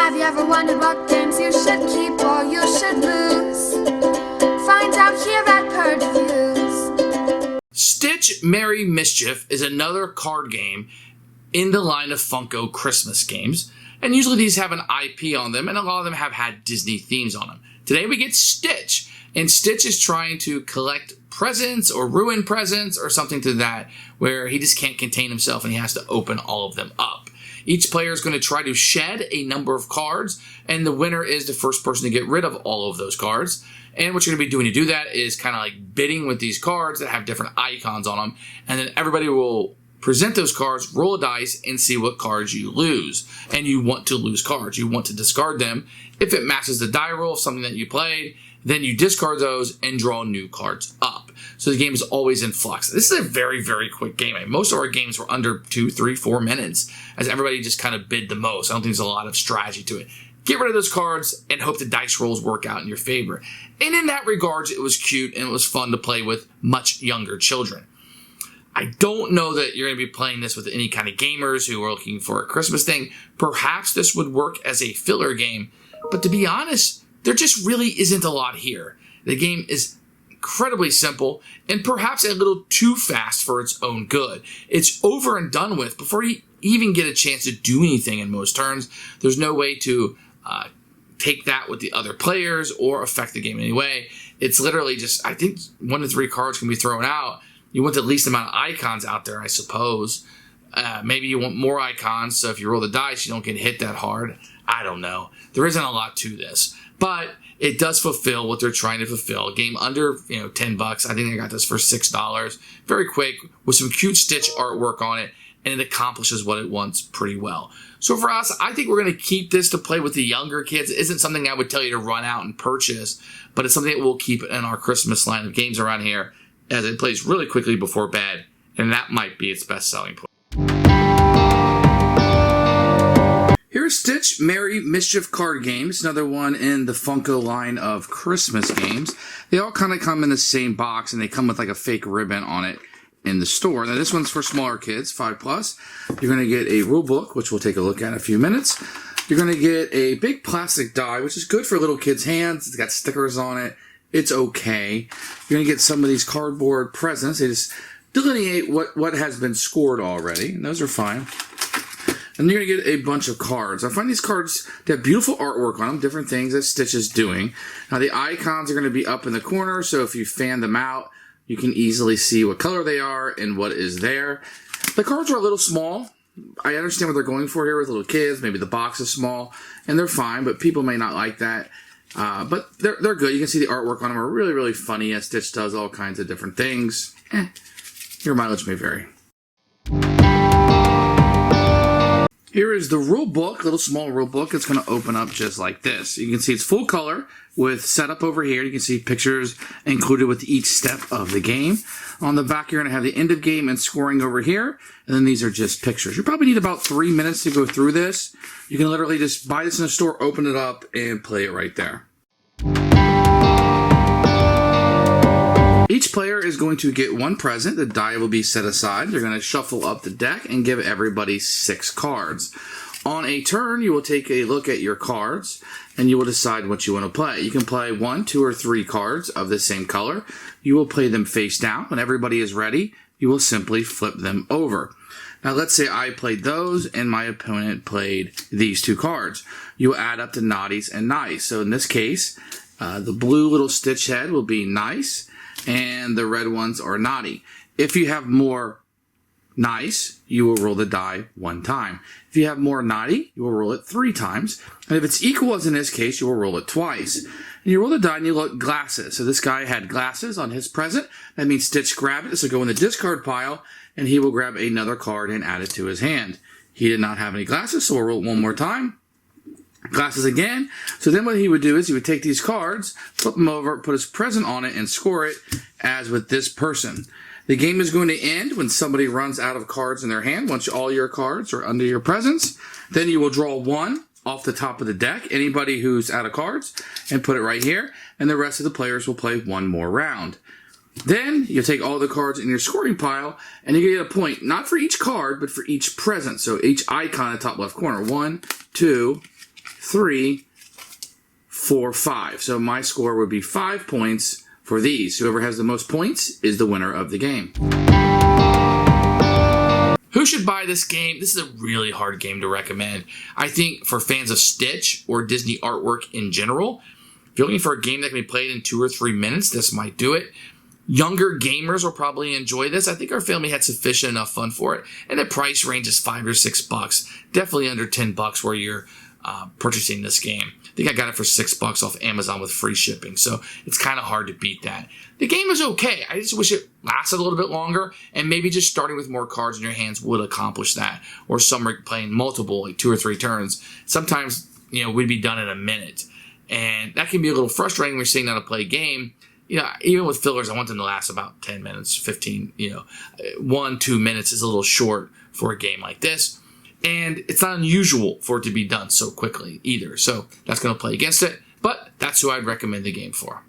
Have you ever wondered what games you should keep or you should lose? Find out here at Purge Reviews. Stitch Merry Mischief is another card game in the line of Funko Christmas games, and usually these have an IP on them, and a lot of them have had Disney themes on them. Today we get Stitch, and Stitch is trying to collect presents or ruin presents or something to that, where he just can't contain himself and he has to open all of them up. Each player is going to try to shed a number of cards, and the winner is the first person to get rid of all of those cards. And what you're going to be doing to do that is kind of like bidding with these cards that have different icons on them, and then everybody will present those cards, roll a dice, and see what cards you lose. And you want to lose cards. You want to discard them. If it matches the die roll of something that you played, then you discard those and draw new cards up. So the game is always in flux. This is a very, very quick game. Most of our games were under 2, 3, 4 minutes, as everybody just kind of bid the most. I don't think there's a lot of strategy to it. Get rid of those cards and hope the dice rolls work out in your favor. And in that regards, it was cute and it was fun to play with much younger children. I don't know that you're going to be playing this with any kind of gamers who are looking for a Christmas thing. Perhaps this would work as a filler game, but to be honest, there just really isn't a lot here. The game is incredibly simple and perhaps a little too fast for its own good. It's over and done with before you even get a chance to do anything in most turns. There's no way to take that with the other players or affect the game in any way. It's literally just, I think 1 to 3 cards can be thrown out. You want the least amount of icons out there, I suppose. Maybe you want more icons, so if you roll the dice, you don't get hit that hard. I don't know. There isn't a lot to this, but it does fulfill what they're trying to fulfill. A game under, $10. I think I got this for $6. Very quick, with some cute Stitch artwork on it, and it accomplishes what it wants pretty well. So for us, I think we're going to keep this to play with the younger kids. It isn't something I would tell you to run out and purchase, but it's something that we'll keep in our Christmas line of games around here, as it plays really quickly before bed, and that might be its best selling point. Here's Stitch Merry Mischief card games, another one in the Funko line of Christmas games. They all kind of come in the same box, and they come with like a fake ribbon on it in the store. Now this one's for smaller kids, 5+. You're going to get a rule book, which we'll take a look at in a few minutes. You're going to get a big plastic die, which is good for little kids' hands. It's got stickers on it. It's okay. You're going to get some of these cardboard presents. They just delineate what has been scored already, and those are fine. And you're going to get a bunch of cards. I find these cards, they have beautiful artwork on them, different things that Stitch is doing. Now the icons are going to be up in the corner, so if you fan them out, you can easily see what color they are and what is there. The cards are a little small. I understand what they're going for here with little kids. Maybe the box is small, and they're fine, but people may not like that. But they're good. You can see the artwork on them are really, really funny as Stitch does all kinds of different things. Your mileage may vary. Here is the rule book, a little small rule book. It's going to open up just like this. You can see it's full color with setup over here. You can see pictures included with each step of the game. On the back, you're going to have the end of game and scoring over here. And then these are just pictures. You probably need about 3 minutes to go through this. You can literally just buy this in a store, open it up, and play it right there. Each player is going to get 1 present. The die will be set aside. You're going to shuffle up the deck and give everybody 6 cards. On a turn, you will take a look at your cards, and you will decide what you want to play. You can play 1, 2, or 3 cards of the same color. You will play them face down. When everybody is ready, you will simply flip them over. Now, let's say I played those, and my opponent played these 2 cards. You will add up the naughties and nice. So in this case, the blue little Stitch head will be nice, and the red ones are naughty. If you have more nice, you will roll the die 1 time. If you have more naughty, you will roll it 3 times. And if it's equal, as in this case, you will roll it twice. And you roll the die and you look glasses. So this guy had glasses on his present. That means Stitch grabbed it. This will go in the discard pile, and he will grab another card and add it to his hand. He did not have any glasses, so we'll roll it 1 more time. Glasses again. So then what he would do is he would take these cards, flip them over, put his present on it, and score it as with this person. The game is going to end when somebody runs out of cards in their hand. Once all your cards are under your presents, then you will draw 1 off the top of the deck, anybody who's out of cards, and put it right here, and the rest of the players will play 1 more round. Then you take all the cards in your scoring pile, and you get a point, not for each card, but for each present. So each icon in the top left corner. 1, 2, 3, 4, 5. So my score would be 5 points for these. Whoever has the most points is the winner of the game. Who should buy this game? This is a really hard game to recommend. I think for fans of Stitch or Disney artwork in general, if you're looking for a game that can be played in 2 or 3 minutes, this might do it. Younger gamers will probably enjoy this. I think our family had sufficient enough fun for it. And the price range is $5 or $6. Definitely under $10 where you're purchasing this game. I think I got it for $6 off Amazon with free shipping. So it's kind of hard to beat that. The game is okay. I just wish it lasted a little bit longer, and maybe just starting with more cards in your hands would accomplish that. Or some are playing multiple, like 2 or 3 turns. Sometimes, we'd be done in a minute. And that can be a little frustrating when you're sitting down to play a game. Even with fillers, I want them to last about 10 minutes, 15, 1-2 minutes is a little short for a game like this. And it's not unusual for it to be done so quickly either. So that's going to play against it. But that's who I'd recommend the game for.